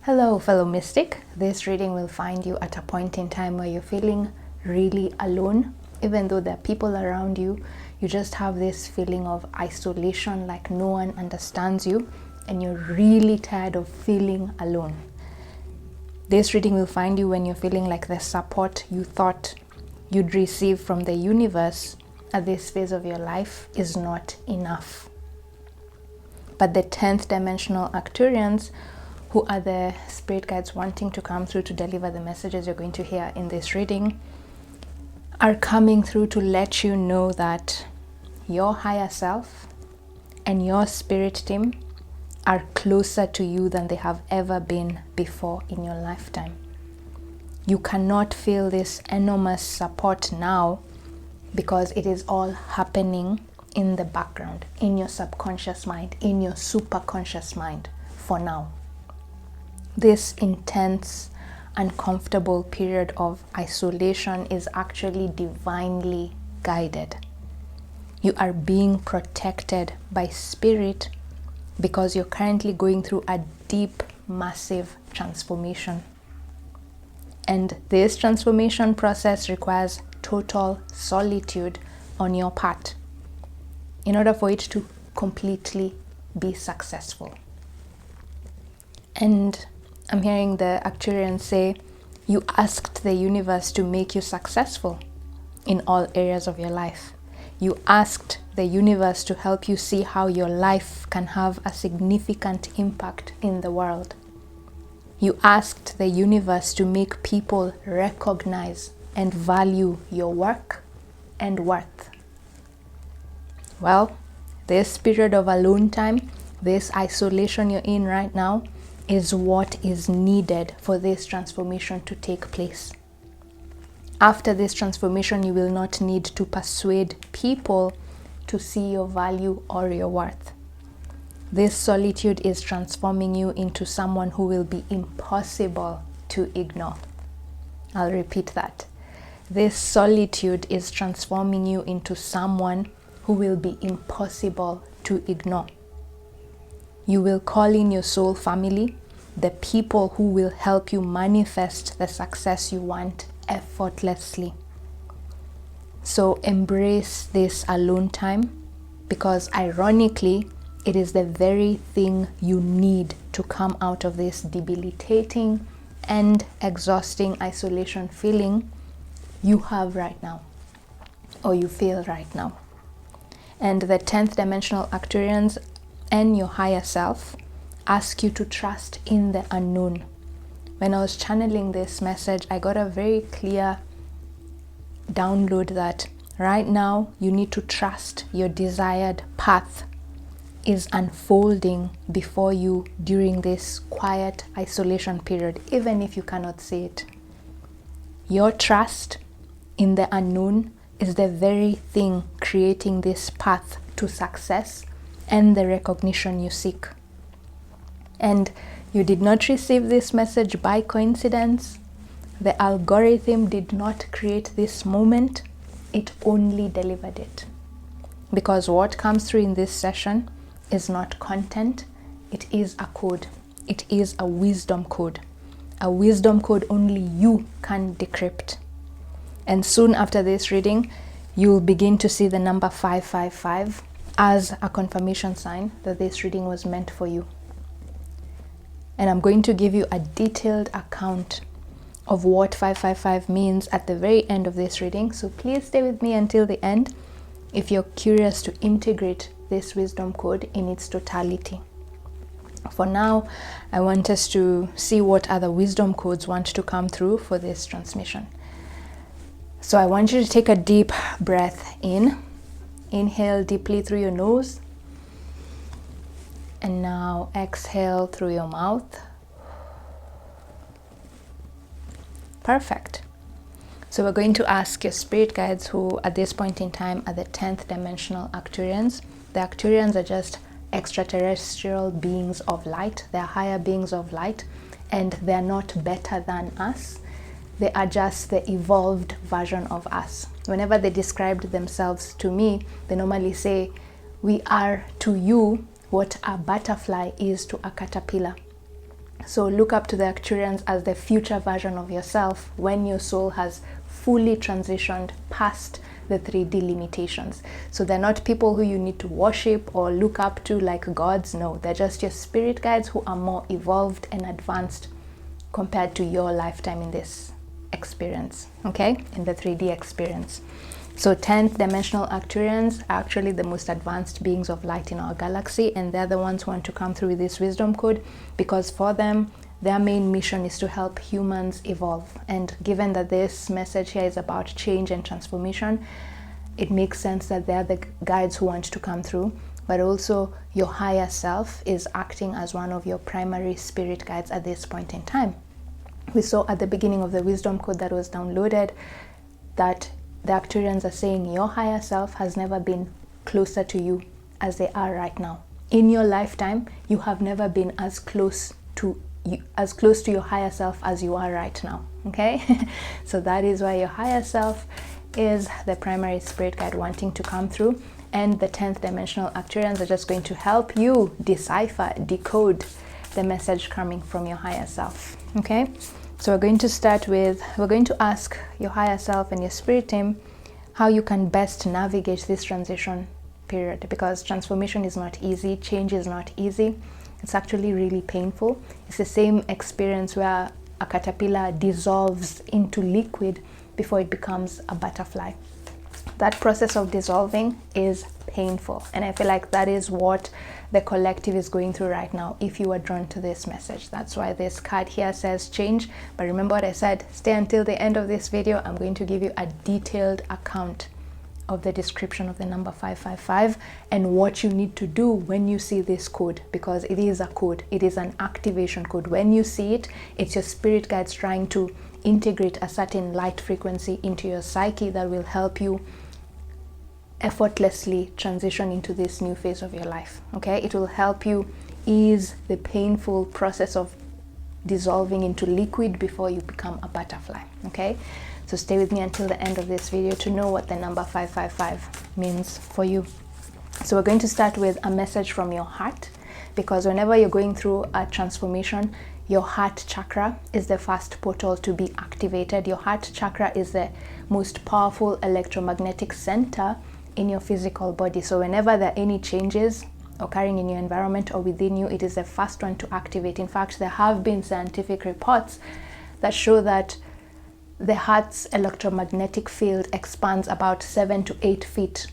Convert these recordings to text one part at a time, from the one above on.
Hello, fellow mystic. This reading will find you at a point in time where you're feeling really alone. Even though there are people around you, you just have this feeling of isolation, like no one understands you, and you're really tired of feeling alone. This reading will find you when you're feeling like the support you thought you'd receive from the universe at this phase of your life is not enough. But the 10th dimensional Arcturians, who are the spirit guides wanting to come through to deliver the messages you're going to hear in this reading, are coming through to let you know that your higher self and your spirit team are closer to you than they have ever been before in your lifetime. You cannot feel this enormous support now because it is all happening in the background, in your subconscious mind, in your superconscious mind for now. This intense, uncomfortable period of isolation is actually divinely guided. You are being protected by spirit because you're currently going through a deep, massive transformation. And this transformation process requires total solitude on your part in order for it to completely be successful. And I'm hearing the Arcturians say, you asked the universe to make you successful in all areas of your life. You asked the universe to help you see how your life can have a significant impact in the world. You asked the universe to make people recognize and value your work and worth. Well, this period of alone time, this isolation you're in right now, is what is needed for this transformation to take place. After this transformation, you will not need to persuade people to see your value or your worth. This solitude is transforming you into someone who will be impossible to ignore. I'll repeat that. This solitude is transforming you into someone who will be impossible to ignore. You will call in your soul family, the people who will help you manifest the success you want effortlessly. So embrace this alone time, because ironically, it is the very thing you need to come out of this debilitating and exhausting isolation feeling you have right now, or you feel right now. And the 10th dimensional Arcturians and your higher self ask you to trust in the unknown. When I was channeling this message, I got a very clear download that right now you need to trust your desired path is unfolding before you during this quiet isolation period, even if you cannot see it. Your trust in the unknown is the very thing creating this path to success and the recognition you seek. And you did not receive this message by coincidence. The algorithm did not create this moment, it only delivered it. Because what comes through in this session is not content, it is a code. It is a wisdom code. A wisdom code only you can decrypt. And soon after this reading, you'll begin to see the number 555 as a confirmation sign that this reading was meant for you. And I'm going to give you a detailed account of what 555 means at the very end of this reading. So please stay with me until the end if you're curious to integrate this wisdom code in its totality. For now, I want us to see what other wisdom codes want to come through for this transmission. So I want you to take a deep breath in. Inhale deeply through your nose. And now exhale through your mouth. Perfect. So we're going to ask your spirit guides, who at this point in time are the 10th dimensional Arcturians. The Arcturians are just extraterrestrial beings of light. They're higher beings of light, and they're not better than us. They are just the evolved version of us. Whenever they described themselves to me, they normally say, we are to you what a butterfly is to a caterpillar. So look up to the Arcturians as the future version of yourself when your soul has fully transitioned past the 3D limitations. So they're not people who you need to worship or look up to like gods. No, they're just your spirit guides who are more evolved and advanced compared to your lifetime in this experience, okay? In the 3D experience. So 10th dimensional Arcturians are actually the most advanced beings of light in our galaxy, and they're the ones who want to come through with this wisdom code, because for them, their main mission is to help humans evolve. And given that this message here is about change and transformation, it makes sense that they're the guides who want to come through, but also your higher self is acting as one of your primary spirit guides at this point in time. We saw at the beginning of the wisdom code that was downloaded that the Arcturians are saying your higher self has never been closer to you as they are right now. In your lifetime, you have never been as close to your higher self as you are right now, okay? So that is why your higher self is the primary spirit guide wanting to come through, and the 10th dimensional Arcturians are just going to help you decipher, decode the message coming from your higher self, okay? So we're going to ask your higher self and your spirit team how you can best navigate this transition period, because transformation is not easy, change is not easy. It's actually really painful. It's the same experience where a caterpillar dissolves into liquid before it becomes a butterfly. That process of dissolving is painful, and I feel like that is what the collective is going through right now if you are drawn to this message. That's why this card here says change. But remember what I said, stay until the end of this video. I'm going to give you a detailed account of the description of the number 555 and what you need to do when you see this code, because it is a code, it is an activation code. When you see it, it's your spirit guides trying to integrate a certain light frequency into your psyche that will help you effortlessly transition into this new phase of your life, okay? It will help you ease the painful process of dissolving into liquid before you become a butterfly, okay? So stay with me until the end of this video to know what the number 555 means for you. So we're going to start with a message from your heart, because whenever you're going through a transformation, your heart chakra is the first portal to be activated. Your heart chakra is the most powerful electromagnetic center in your physical body. So whenever there are any changes occurring in your environment or within you, it is the first one to activate. In fact, there have been scientific reports that show that the heart's electromagnetic field expands about 7 to 8 feet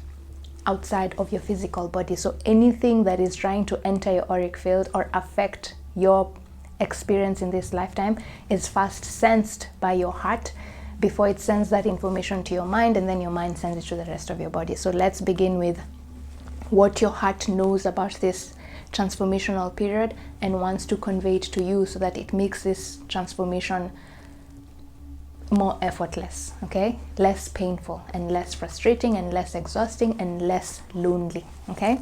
outside of your physical body. So anything that is trying to enter your auric field or affect your experience in this lifetime is first sensed by your heart before it sends that information to your mind, and then your mind sends it to the rest of your body. So let's begin with what your heart knows about this transformational period and wants to convey it to you so that it makes this transformation more effortless, okay? Less painful and less frustrating and less exhausting and less lonely, okay?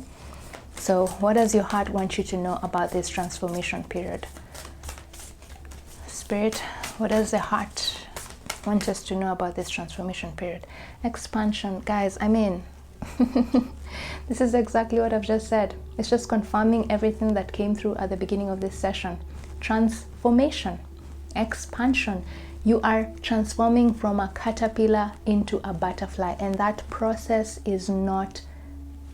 So what does your heart want you to know about this transformation period? Spirit, what does the heart want us to know about this transformation period? Expansion, guys, I mean, this is exactly what I've just said. It's just confirming everything that came through at the beginning of this session. Transformation, expansion. You are transforming from a caterpillar into a butterfly, and that process is not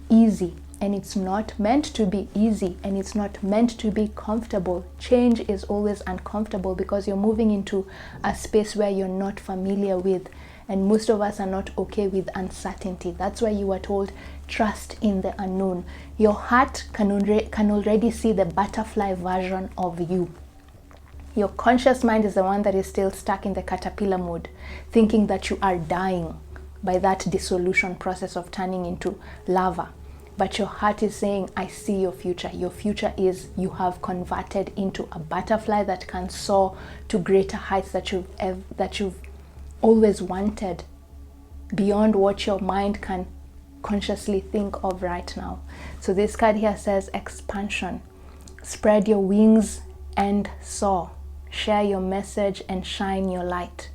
easy, and it's not meant to be easy, and it's not meant to be comfortable. Change is always uncomfortable because you're moving into a space where you're not familiar with, and most of us are not okay with uncertainty. That's why you are told, trust in the unknown. Your heart can already see the butterfly version of you. Your conscious mind is the one that is still stuck in the caterpillar mode, thinking that you are dying by that dissolution process of turning into lava. But your heart is saying, I see your future. Your future is you have converted into a butterfly that can soar to greater heights that you've always wanted, beyond what your mind can consciously think of right now. So this card here says expansion. Spread your wings and soar. Share your message and shine your light.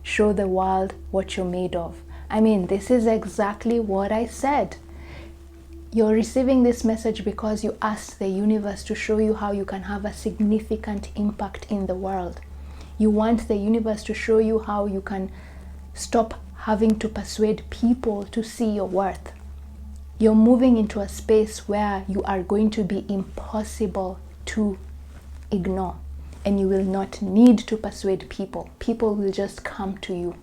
Show the world what you're made of. I mean, this is exactly what I said. You're receiving this message because you asked the universe to show you how you can have a significant impact in the world. You want the universe to show you how you can stop having to persuade people to see your worth. You're moving into a space where you are going to be impossible to ignore, and you will not need to persuade people. People will just come to you.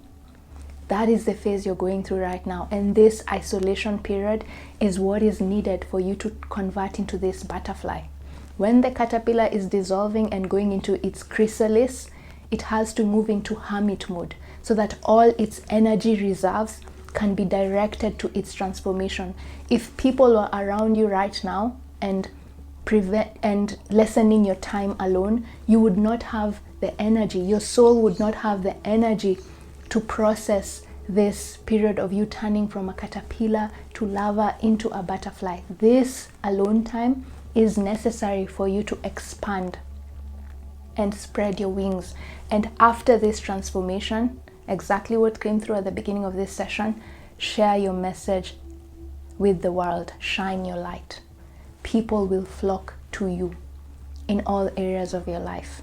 That is the phase you're going through right now, and this isolation period is what is needed for you to convert into this butterfly. When the caterpillar is dissolving and going into its chrysalis, it has to move into hermit mode so that all its energy reserves can be directed to its transformation. If people are around you right now and lessening your time alone, you would not have the energy, your soul would not have the energy to process this period of you turning from a caterpillar to larva into a butterfly. This alone time is necessary for you to expand and spread your wings. And after this transformation, exactly what came through at the beginning of this session, share your message with the world, shine your light. People will flock to you in all areas of your life.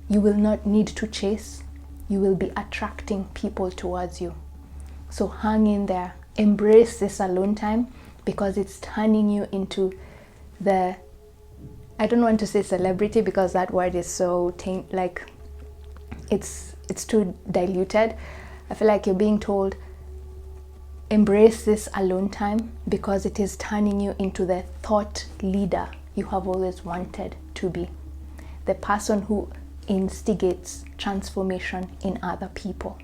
You will not need to chase. You will be attracting people towards you. So hang in there, embrace this alone time, because it's turning you into the, I don't want to say celebrity because that word is so it's too diluted. I feel like you're being told, embrace this alone time because it is turning you into the thought leader you have always wanted to be. The person who instigates transformation in other people.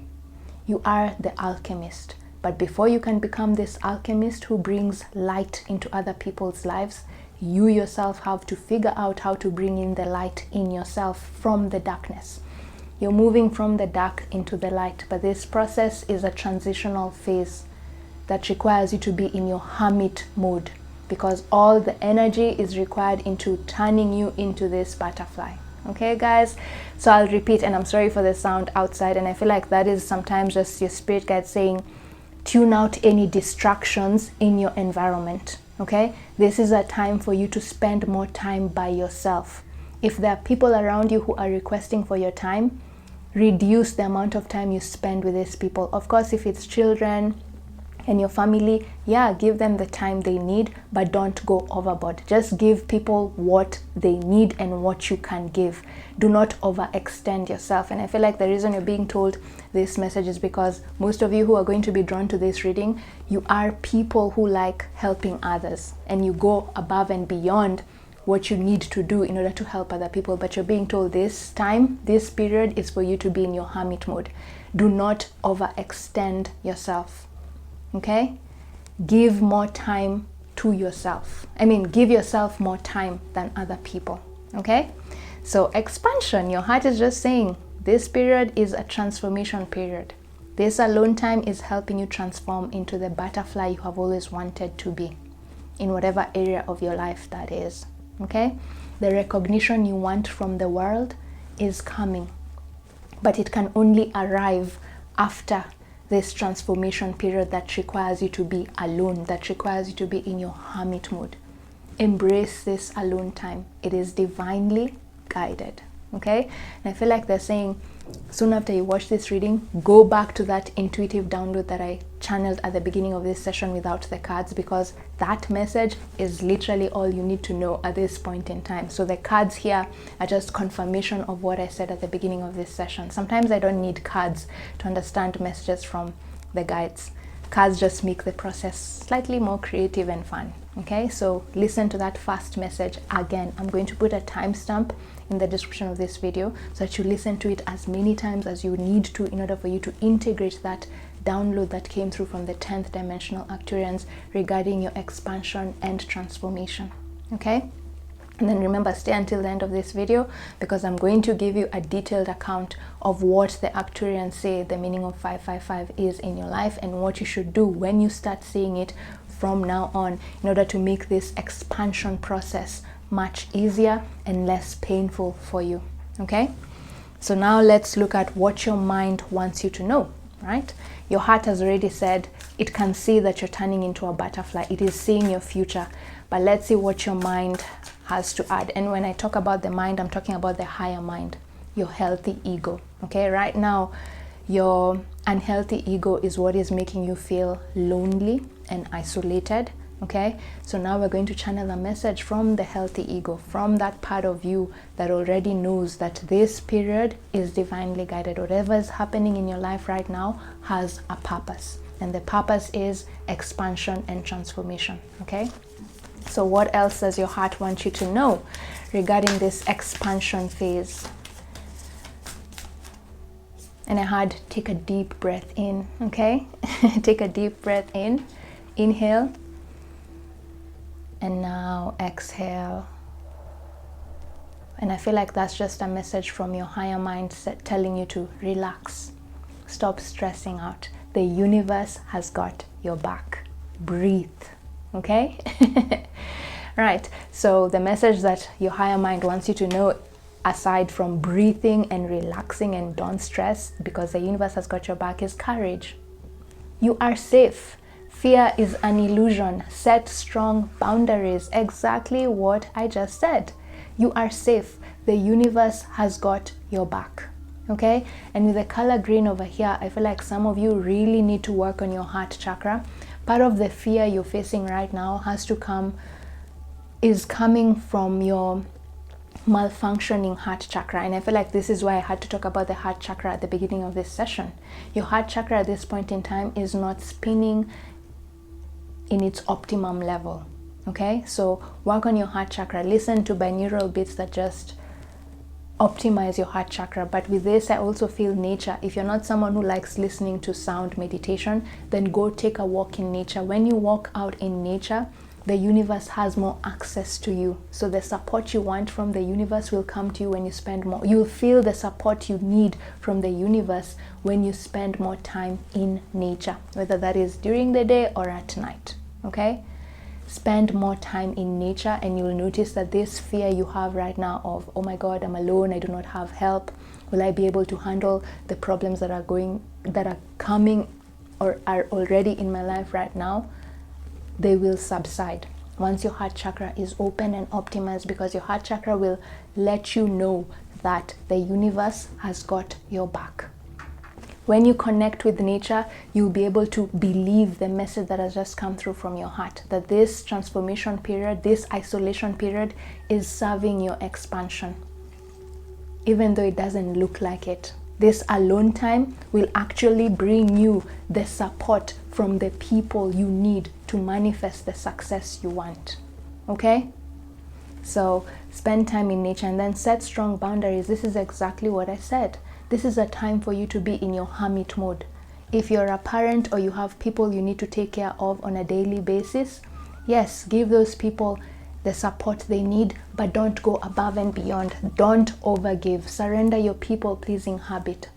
You are the alchemist. But before you can become this alchemist who brings light into other people's lives, you yourself have to figure out how to bring in the light in yourself from the darkness. You're moving from the dark into the light, but this process is a transitional phase that requires you to be in your hermit mode, because all the energy is required into turning you into this butterfly. Okay, guys? So I'll repeat, and I'm sorry for the sound outside, and I feel like that is sometimes just your spirit guide saying, tune out any distractions in your environment. Okay? This is a time for you to spend more time by yourself. If there are people around you who are requesting for your time, reduce the amount of time you spend with these people. Of course, if it's children and your family, yeah, give them the time they need, but don't go overboard. Just give people what they need and what you can give. Do not overextend yourself. And I feel like the reason you're being told this message is because most of you who are going to be drawn to this reading, you are people who like helping others, and you go above and beyond what you need to do in order to help other people. But you're being told this time, this period is for you to be in your hermit mode. Do not overextend yourself. Okay? Give more time to yourself. Give yourself more time than other people. Okay? So expansion, your heart is just saying this period is a transformation period. This alone time is helping you transform into the butterfly you have always wanted to be, in whatever area of your life that is. Okay? The recognition you want from the world is coming, but it can only arrive after this transformation period that requires you to be alone, that requires you to be in your hermit mode. Embrace this alone time. It is divinely guided. Okay? And I feel like they're saying, soon after you watch this reading, go back to that intuitive download that I channeled at the beginning of this session without the cards, because that message is literally all you need to know at this point in time. So the cards here are just confirmation of what I said at the beginning of this session. Sometimes I don't need cards to understand messages from the guides. Cards just make the process slightly more creative and fun. Okay, so listen to that first message again. I'm going to put a timestamp in the description of this video so that you listen to it as many times as you need to in order for you to integrate that download that came through from the 10th dimensional Arcturians regarding your expansion and transformation. Okay? And then remember, stay until the end of this video, because I'm going to give you a detailed account of what the Arcturians say the meaning of 555 is in your life, and what you should do when you start seeing it from now on in order to make this expansion process much easier and less painful for you. Okay? So now let's look at what your mind wants you to know. right? Your heart has already said it can see that you're turning into a butterfly. It is seeing your future. But let's see what your mind has to add. And when I talk about the mind, I'm talking about the higher mind, your healthy ego. Okay, right now, your unhealthy ego is what is making you feel lonely and isolated. Okay, so now we're going to channel a message from the healthy ego, from that part of you that already knows that this period is divinely guided. Whatever is happening in your life right now has a purpose, and the purpose is expansion and transformation. Okay, so what else does your heart want you to know regarding this expansion phase? And I had take a deep breath in. Okay, take a deep breath in, inhale. And now exhale. And I feel like that's just a message from your higher mind telling you to relax. Stop stressing out. The universe has got your back. Breathe. Okay? Right. So the message that your higher mind wants you to know, aside from breathing and relaxing and don't stress because the universe has got your back, is courage. You are safe. Fear is an illusion. Set strong boundaries. Exactly what I just said. You are safe. The universe has got your back. Okay? And with the color green over here, I feel like some of you really need to work on your heart chakra. Part of the fear you're facing right now is coming from your malfunctioning heart chakra. And I feel like this is why I had to talk about the heart chakra at the beginning of this session. Your heart chakra at this point in time is not spinning in its optimum level. Okay, so work on your heart chakra. Listen to binaural beats that just optimize your heart chakra. But with this, I also feel nature. If you're not someone who likes listening to sound meditation, then go take a walk in nature. When you walk out in nature, the universe has more access to you. So the support you want from the universe will come to you when you spend more. You'll feel the support you need from the universe when you spend more time in nature, whether that is during the day or at night. Okay? Spend more time in nature and you'll notice that this fear you have right now of, oh my God, I'm alone, I do not have help. Will I be able to handle the problems that are coming or are already in my life right now? They will subside once your heart chakra is open and optimized, because your heart chakra will let you know that the universe has got your back. When you connect with nature, you'll be able to believe the message that has just come through from your heart, that this transformation period, this isolation period is serving your expansion, even though it doesn't look like it. This alone time will actually bring you the support from the people you need to manifest the success you want. Okay? So spend time in nature and then set strong boundaries. This is exactly what I said. This is a time for you to be in your hermit mode. If you're a parent or you have people you need to take care of on a daily basis, yes, give those people the support they need, but don't go above and beyond. Don't overgive. Surrender your people-pleasing habit.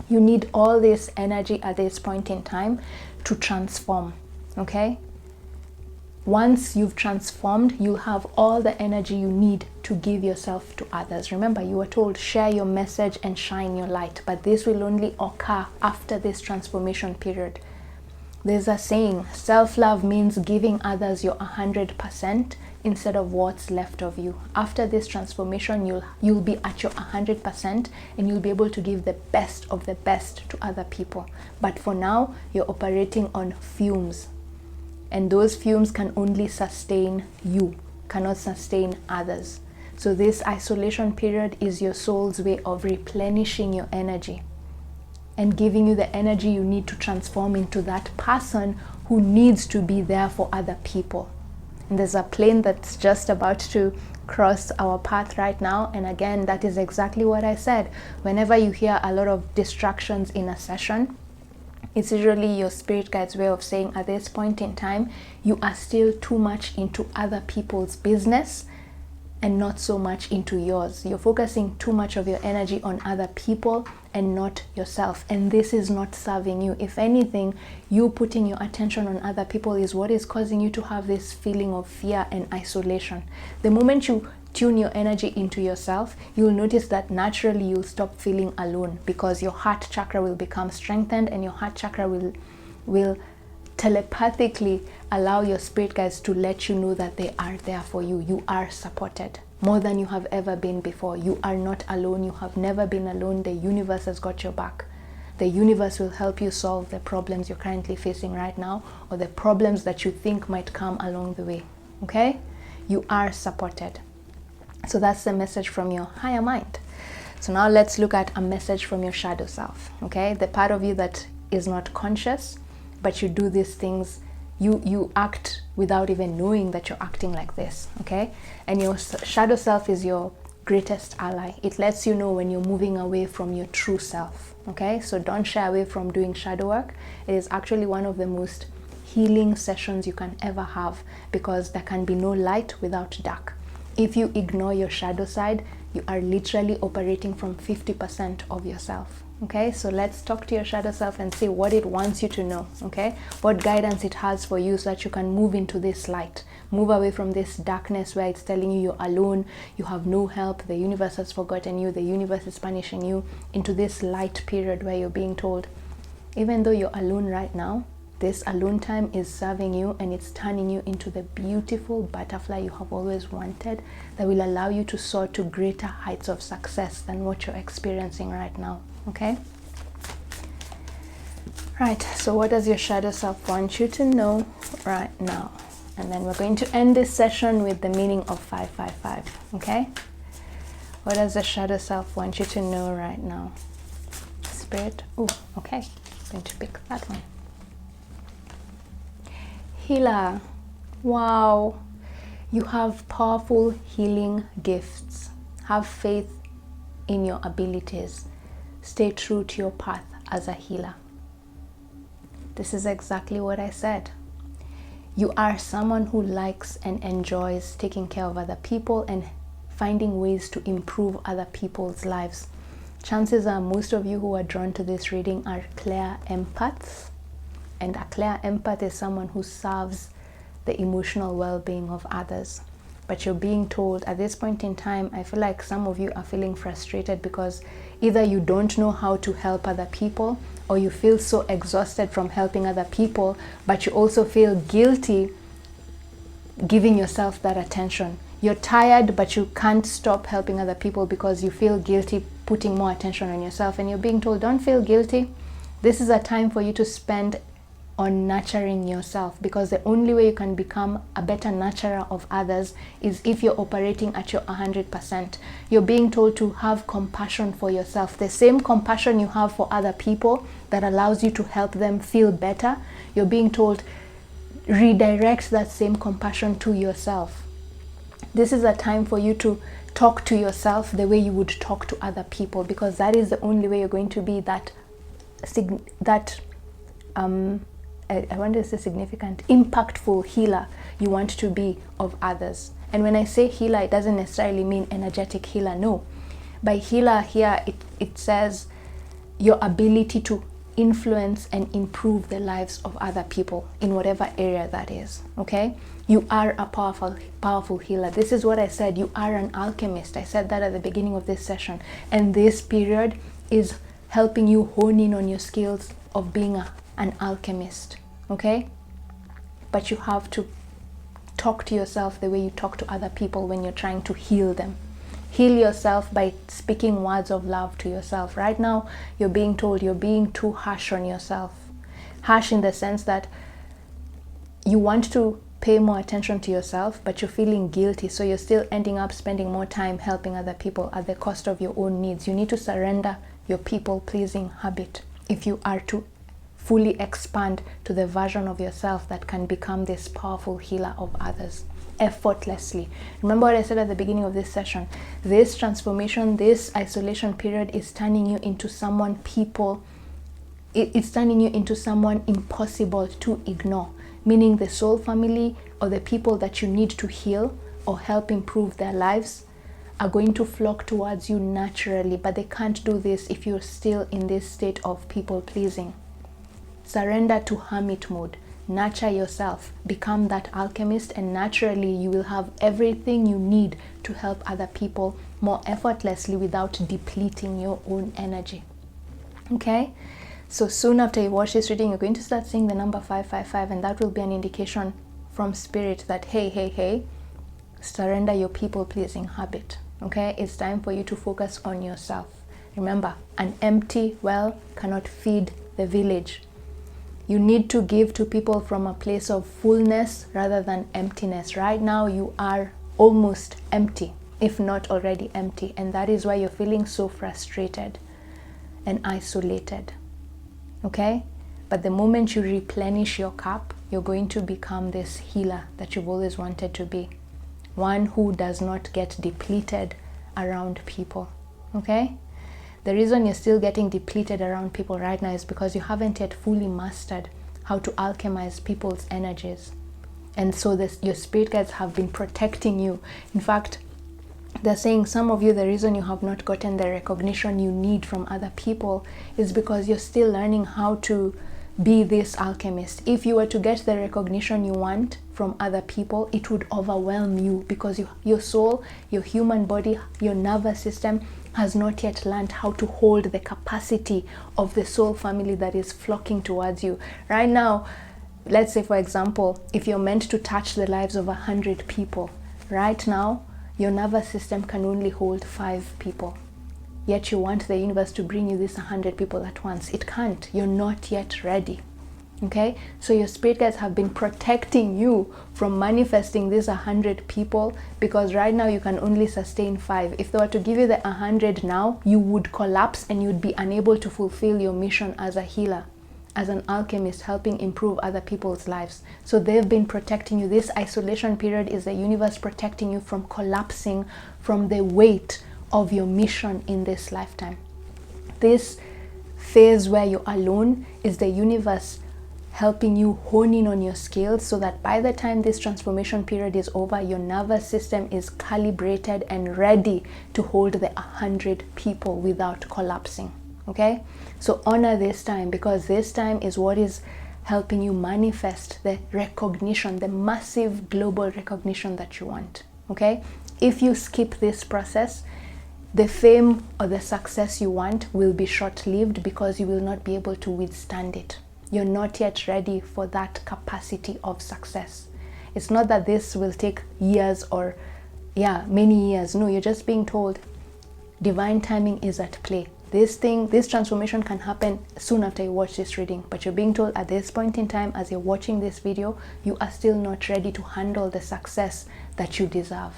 You need all this energy at this point in time to transform. Okay? Once you've transformed, you'll have all the energy you need to give yourself to others. Remember, you were told, share your message and shine your light, but this will only occur after this transformation period. There's a saying, self-love means giving others your 100% instead of what's left of you. After this transformation, you'll be at your 100% and you'll be able to give the best of the best to other people. But for now, you're operating on fumes. And those fumes can only sustain you, cannot sustain others. So this isolation period is your soul's way of replenishing your energy and giving you the energy you need to transform into that person who needs to be there for other people. And there's a plane that's just about to cross our path right now. And again, that is exactly what I said. Whenever you hear a lot of distractions in a session, it's usually your spirit guide's way of saying, at this point in time, you are still too much into other people's business and not so much into yours. You're focusing too much of your energy on other people and not yourself. And this is not serving you. If anything, you putting your attention on other people is what is causing you to have this feeling of fear and isolation. The moment you tune your energy into yourself, you'll notice that naturally you'll stop feeling alone, because your heart chakra will become strengthened, and your heart chakra will telepathically allow your spirit guides to let you know that they are there for you. You are supported more than you have ever been before. You are not alone. You have never been alone. The universe has got your back. The universe will help you solve the problems you're currently facing right now, or the problems that you think might come along the way. Okay? You are supported. So that's the message from your higher mind. So now let's look at a message from your shadow self. Okay? The part of you that is not conscious, but you do these things, you act without even knowing that you're acting like this. Okay? And your shadow self is your greatest ally. It lets you know when you're moving away from your true self. Okay, so don't shy away from doing shadow work. It is actually one of the most healing sessions you can ever have, because there can be no light without dark. If you ignore your shadow side, you are literally operating from 50% of yourself. Okay, so let's talk to your shadow self and see what it wants you to know. Okay, what guidance it has for you, so that you can move into this light, move away from this darkness where it's telling you you're alone, you have no help, the universe has forgotten you, the universe is punishing you, into this light period where you're being told, even though you're alone right now, this alone time is serving you, and it's turning you into the beautiful butterfly you have always wanted, that will allow you to soar to greater heights of success than what you're experiencing right now. Okay? Right, so what does your shadow self want you to know right now? And then we're going to end this session with the meaning of 555. Okay? What does the shadow self want you to know right now? Spirit? Oh, okay. I'm going to pick that one. Healer. Wow. You have powerful healing gifts. Have faith in your abilities. Stay true to your path as a healer. This is exactly what I said. You are someone who likes and enjoys taking care of other people and finding ways to improve other people's lives. Chances are most of you who are drawn to this reading are clear empaths. And a clear empath is someone who serves the emotional well-being of others. But you're being told at this point in time, I feel like some of you are feeling frustrated because either you don't know how to help other people, or you feel so exhausted from helping other people, but you also feel guilty giving yourself that attention. You're tired, but you can't stop helping other people because you feel guilty putting more attention on yourself. And you're being told, don't feel guilty. This is a time for you to spend on nurturing yourself, because the only way you can become a better nurturer of others is if you're operating at your 100%. You're being told to have compassion for yourself, the same compassion you have for other people that allows you to help them feel better. You're being told, redirect that same compassion to yourself. This is a time for you to talk to yourself the way you would talk to other people, because that is the only way you're going to be I want to say significant, impactful healer you want to be of others. And when I say healer, it doesn't necessarily mean energetic healer. No. By healer here, it says your ability to influence and improve the lives of other people in whatever area that is. Okay? You are a powerful healer. This is what I said. You are an alchemist. I said that at the beginning of this session. And this period is helping you hone in on your skills of being an alchemist. Okay? But you have to talk to yourself the way you talk to other people when you're trying to heal them. Heal yourself by speaking words of love to yourself. Right now, you're being told you're being too harsh on yourself. Harsh in the sense that you want to pay more attention to yourself, but you're feeling guilty, so you're still ending up spending more time helping other people at the cost of your own needs. You need to surrender your people-pleasing habit if you are to fully expand to the version of yourself that can become this powerful healer of others effortlessly. Remember what I said at the beginning of this session. This transformation, this isolation period is turning you into someone it's turning you into someone impossible to ignore. Meaning the soul family or the people that you need to heal or help improve their lives are going to flock towards you naturally, but they can't do this if you're still in this state of people pleasing. Surrender to hermit mode. nurture yourself, become that alchemist, and naturally you will have everything you need to help other people more effortlessly without depleting your own energy. Okay? So soon after you watch this reading, you're going to start seeing the number 555, and that will be an indication from spirit that, hey, surrender your people-pleasing habit. Okay? It's time for you to focus on yourself. Remember, an empty well cannot feed the village. You need to give to people from a place of fullness rather than emptiness. Right now, you are almost empty, if not already empty. And that is why you're feeling so frustrated and isolated. Okay? But the moment you replenish your cup, you're going to become this healer that you've always wanted to be. One who does not get depleted around people. Okay? The reason you're still getting depleted around people right now is because you haven't yet fully mastered how to alchemize people's energies. And so your spirit guides have been protecting you. In fact, they're saying some of you, the reason you have not gotten the recognition you need from other people is because you're still learning how to be this alchemist. If you were to get the recognition you want from other people, it would overwhelm you because your soul, your human body, your nervous system has not yet learned how to hold the capacity of the soul family that is flocking towards you. Right now, let's say, for example, if you're meant to touch the lives of 100 people, right now, your nervous system can only hold 5 people. Yet you want the universe to bring you this 100 people at once. It can't. You're not yet ready. Okay? So your spirit guides have been protecting you from manifesting this 100 people because right now you can only sustain 5. If they were to give you the 100 now, you would collapse and you'd be unable to fulfill your mission as a healer, as an alchemist, helping improve other people's lives. So they've been protecting you. This isolation period is the universe protecting you from collapsing from the weight of your mission in this lifetime. This phase where you're alone is the universe helping you hone in on your skills so that by the time this transformation period is over, your nervous system is calibrated and ready to hold the 100 people without collapsing. Okay? So honor this time because this time is what is helping you manifest the recognition, the massive global recognition that you want. Okay? If you skip this process, the fame or the success you want will be short-lived because you will not be able to withstand it. You're not yet ready for that capacity of success. It's not that this will take years or many years. No, you're just being told divine timing is at play. This transformation can happen soon after you watch this reading, but you're being told at this point in time, as you're watching this video, you are still not ready to handle the success that you deserve.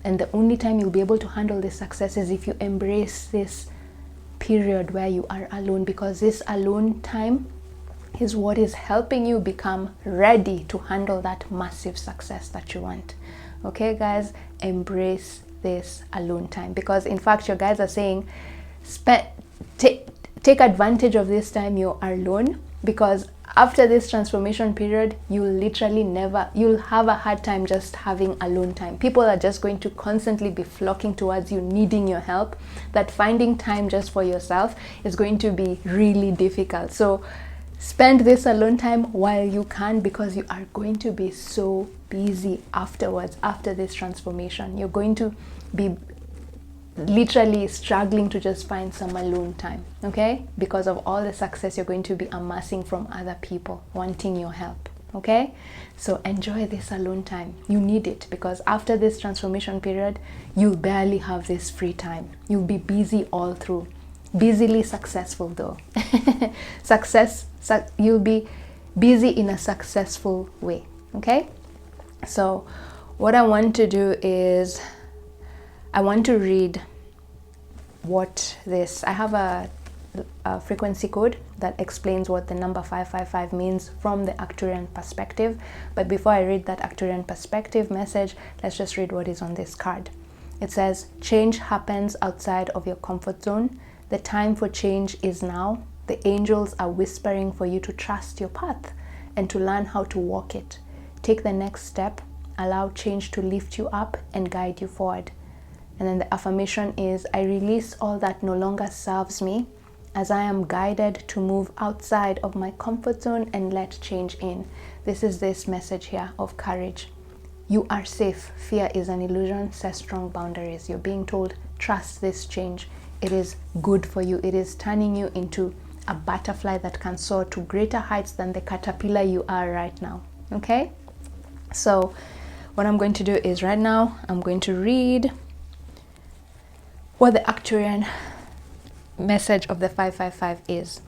And the only time you'll be able to handle this success is if you embrace this period where you are alone, because this alone time is what is helping you become ready to handle that massive success that you want. Okay, guys, embrace this alone time, because in fact your guides are saying take advantage of this time you are alone, because after this transformation period you'll have a hard time just having alone time. People are just going to constantly be flocking towards you, needing your help, that finding time just for yourself is going to be really difficult. So spend this alone time while you can, because you are going to be so busy afterwards. After this transformation, you're going to be literally struggling to just find some alone time, okay? Because of all the success you're going to be amassing from other people wanting your help, okay? So enjoy this alone time. You need it, because after this transformation period, you'll barely have this free time. You'll be busy all through. Busily successful though. You'll be busy in a successful way, okay? So what I want to do is I want to read I have a frequency code that explains what the number 555 means from the Arcturian perspective. But before I read that Arcturian perspective message, let's just read what is on this card. It says, change happens outside of your comfort zone. The time for change is now. The angels are whispering for you to trust your path and to learn how to walk it. Take the next step. Allow change to lift you up and guide you forward. And then the affirmation is, I release all that no longer serves me as I am guided to move outside of my comfort zone and let change in. This is this message here of courage. You are safe. Fear is an illusion. Set strong boundaries. You're being told, trust this change. It is good for you. It is turning you into a butterfly that can soar to greater heights than the caterpillar you are right now. Okay? So what I'm going to do is right now, I'm going to read what the Arcturian message of the 555 is.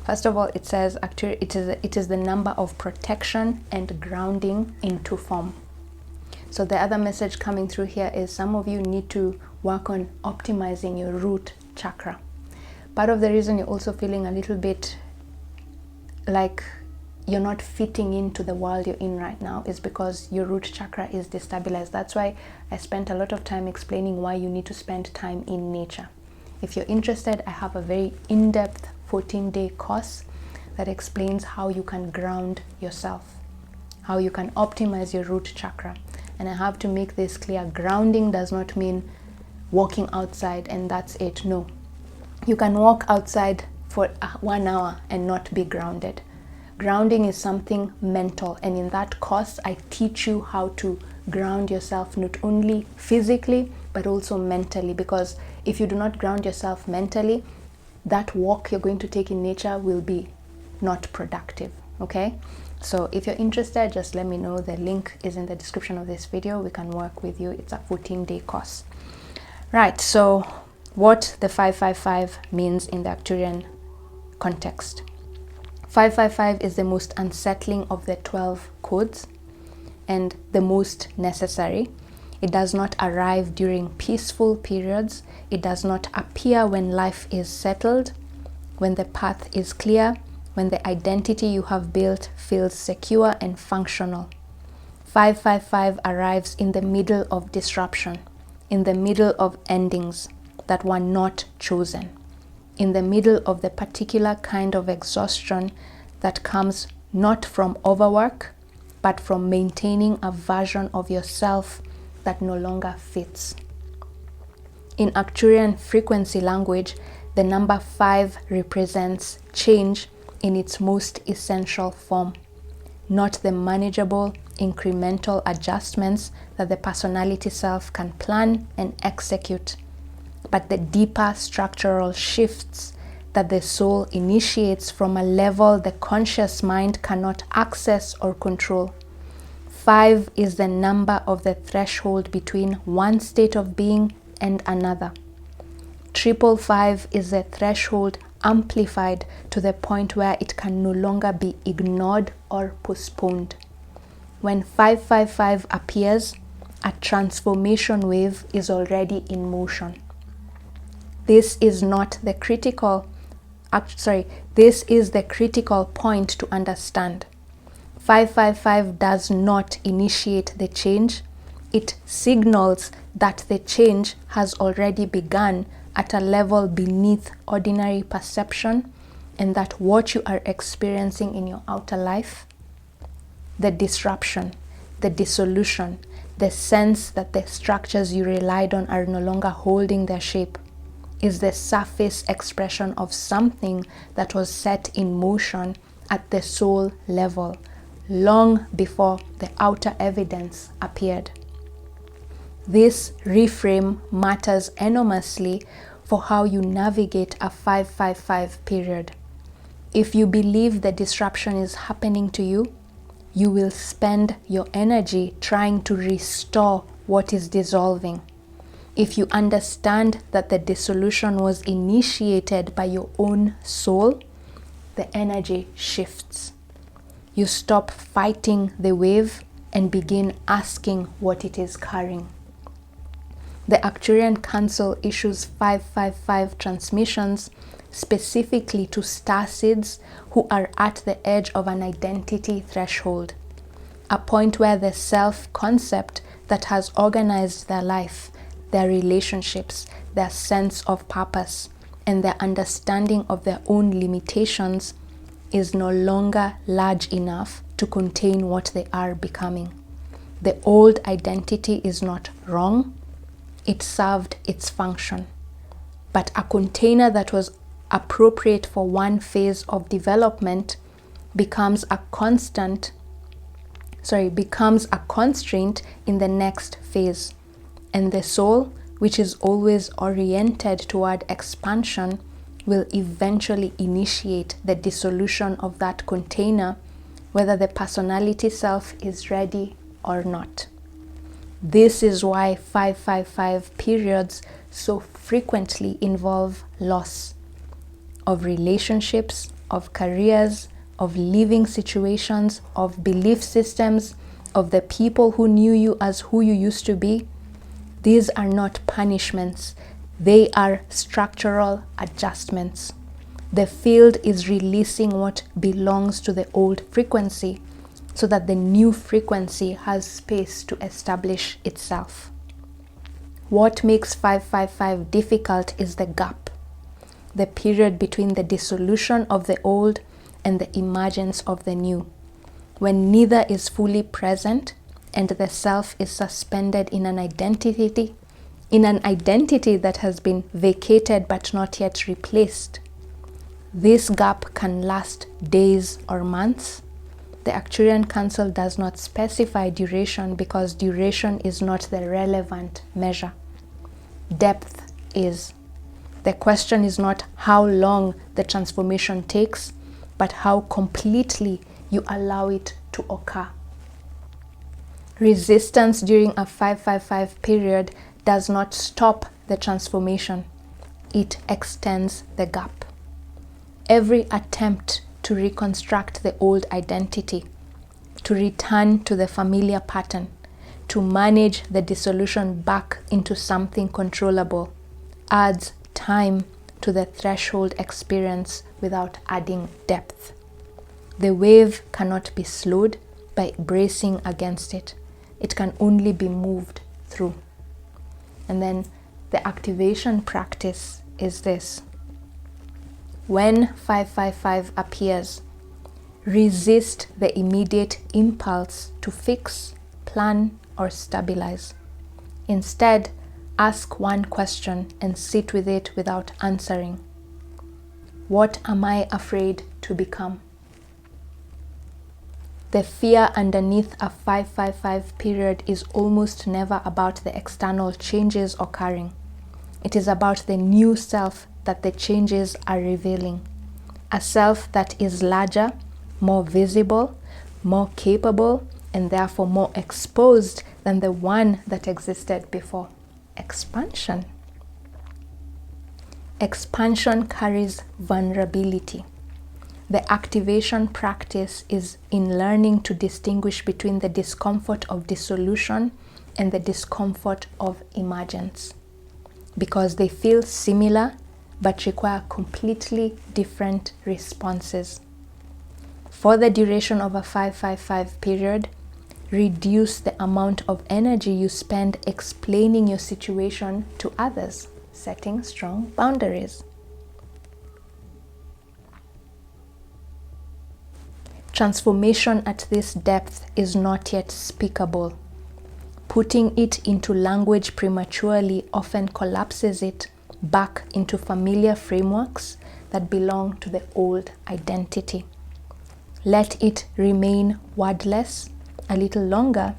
First of all, it says it is the number of protection and grounding into form. So the other message coming through here is some of you need to work on optimizing your root chakra. Part of the reason you're also feeling a little bit like you're not fitting into the world you're in right now is because your root chakra is destabilized. That's why I spent a lot of time explaining why you need to spend time in nature. If you're interested, I have a very in-depth 14-day course that explains how you can ground yourself, how you can optimize your root chakra. And I have to make this clear. Grounding does not mean walking outside and that's it. No. You can walk outside for 1 hour and not be grounded. Grounding is something mental, and in that course I teach you how to ground yourself not only physically but also mentally, because if you do not ground yourself mentally, that walk you're going to take in nature will be not productive. Okay? So if you're interested, just let me know. The link is in the description of this video. We can work with you. It's a 14-day course. Right, so what the 555 means in the Arcturian context. 555 is the most unsettling of the 12 codes and the most necessary. It does not arrive during peaceful periods. It does not appear when life is settled, when the path is clear, when the identity you have built feels secure and functional. 555 arrives in the middle of disruption, in the middle of endings that were not chosen, in the middle of the particular kind of exhaustion that comes not from overwork, but from maintaining a version of yourself that no longer fits. In Arcturian frequency language, the number 5 represents change in its most essential form, not the manageable, incremental adjustments that the personality self can plan and execute, but the deeper structural shifts that the soul initiates from a level the conscious mind cannot access or control. 5 is the number of the threshold between one state of being and another. 555 is the threshold amplified to the point where it can no longer be ignored or postponed. When 555 appears, a transformation wave is already in motion. This is the critical point to understand. 555 does not initiate the change. It signals that the change has already begun at a level beneath ordinary perception, and that what you are experiencing in your outer life, the disruption, the dissolution, the sense that the structures you relied on are no longer holding their shape, is the surface expression of something that was set in motion at the soul level long before the outer evidence appeared. This reframe matters enormously for how you navigate a 555 period. If you believe the disruption is happening to you, you will spend your energy trying to restore what is dissolving. If you understand that the dissolution was initiated by your own soul, the energy shifts. You stop fighting the wave and begin asking what it is carrying. The Arcturian Council issues 555 transmissions specifically to starseeds who are at the edge of an identity threshold, a point where the self-concept that has organized their life, their relationships, their sense of purpose, and their understanding of their own limitations is no longer large enough to contain what they are becoming. The old identity is not wrong. It served its function. But a container that was appropriate for one phase of development becomes a constraint in the next phase. And the soul, which is always oriented toward expansion, will eventually initiate the dissolution of that container, whether the personality self is ready or not. This is why 555 periods so frequently involve loss of relationships, of careers, of living situations, of belief systems, of the people who knew you as who you used to be. These are not punishments. They are structural adjustments. The field is releasing what belongs to the old frequency so that the new frequency has space to establish itself. What makes 555 difficult is the gap, the period between the dissolution of the old and the emergence of the new, when neither is fully present and the self is suspended in an identity that has been vacated but not yet replaced. This gap can last days or months. The Arcturian Council does not specify duration because duration is not the relevant measure. Depth is. The question is not how long the transformation takes, but how completely you allow it to occur. Resistance during a 555 period does not stop the transformation. It extends the gap. Every attempt to reconstruct the old identity, to return to the familiar pattern, to manage the dissolution back into something controllable, adds time to the threshold experience without adding depth. The wave cannot be slowed by bracing against it. It can only be moved through. And then the activation practice is this. When 555 appears, resist the immediate impulse to fix, plan, or stabilize. Instead, ask one question and sit with it without answering. What am I afraid to become? The fear underneath a 555 period is almost never about the external changes occurring. It is about the new self that the changes are revealing. A self that is larger, more visible, more capable, and therefore more exposed than the one that existed before. Expansion. Expansion carries vulnerability. The activation practice is in learning to distinguish between the discomfort of dissolution and the discomfort of emergence, because they feel similar but require completely different responses. For the duration of a 555 period, reduce the amount of energy you spend explaining your situation to others, setting strong boundaries. Transformation at this depth is not yet speakable. Putting it into language prematurely often collapses it back into familiar frameworks that belong to the old identity. Let it remain wordless a little longer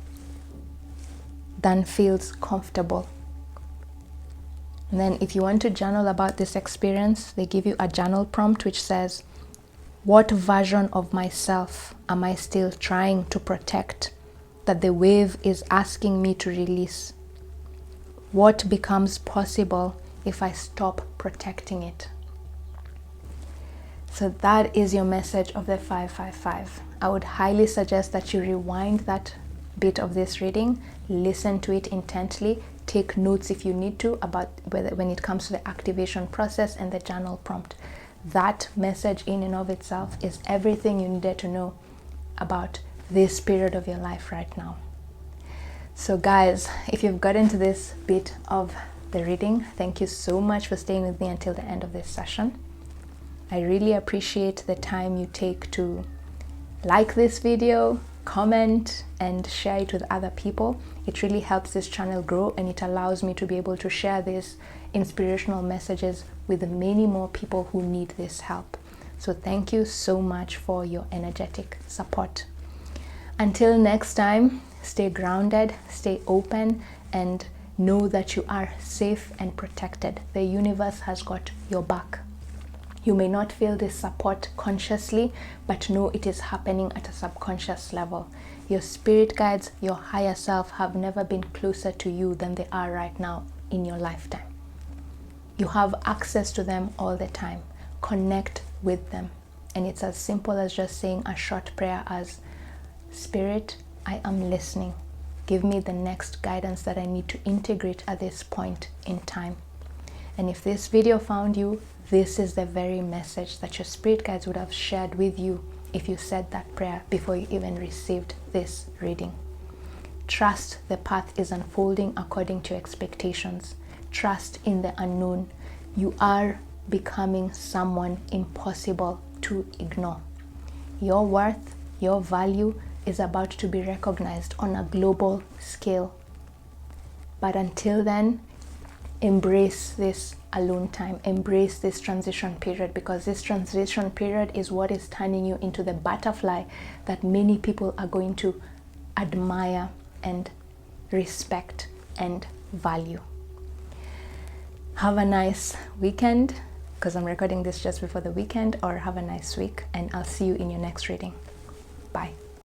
than feels comfortable. And then if you want to journal about this experience, they give you a journal prompt which says, what version of myself am I still trying to protect that the wave is asking me to release? What becomes possible if I stop protecting it? So that is your message of the 555. I would highly suggest that you rewind that bit of this reading, listen to it intently, take notes if you need to about when it comes to the activation process and the journal prompt. That message in and of itself is everything you needed to know about this period of your life right now. So guys, if you've gotten to this bit of the reading, thank you so much for staying with me until the end of this session. I really appreciate the time you take to like this video, comment, and share it with other people. It really helps this channel grow, and it allows me to be able to share these inspirational messages with many more people who need this help. So thank you so much for your energetic support. Until next time, stay grounded, stay open, and know that you are safe and protected. The universe has got your back. You may not feel this support consciously, but know it is happening at a subconscious level. Your spirit guides, your higher self, have never been closer to you than they are right now in your lifetime. You have access to them all the time. Connect with them. And it's as simple as just saying a short prayer as, Spirit, I am listening. Give me the next guidance that I need to integrate at this point in time. And if this video found you, this is the very message that your spirit guides would have shared with you if you said that prayer before you even received this reading. Trust the path is unfolding according to expectations. Trust in the unknown. You are becoming someone impossible to ignore. Your worth, your value is about to be recognized on a global scale. But until then, embrace this alone time, embrace this transition period, because this transition period is what is turning you into the butterfly that many people are going to admire and respect and value. Have a nice weekend, because I'm recording this just before the weekend, or have a nice week, and I'll see you in your next reading. Bye.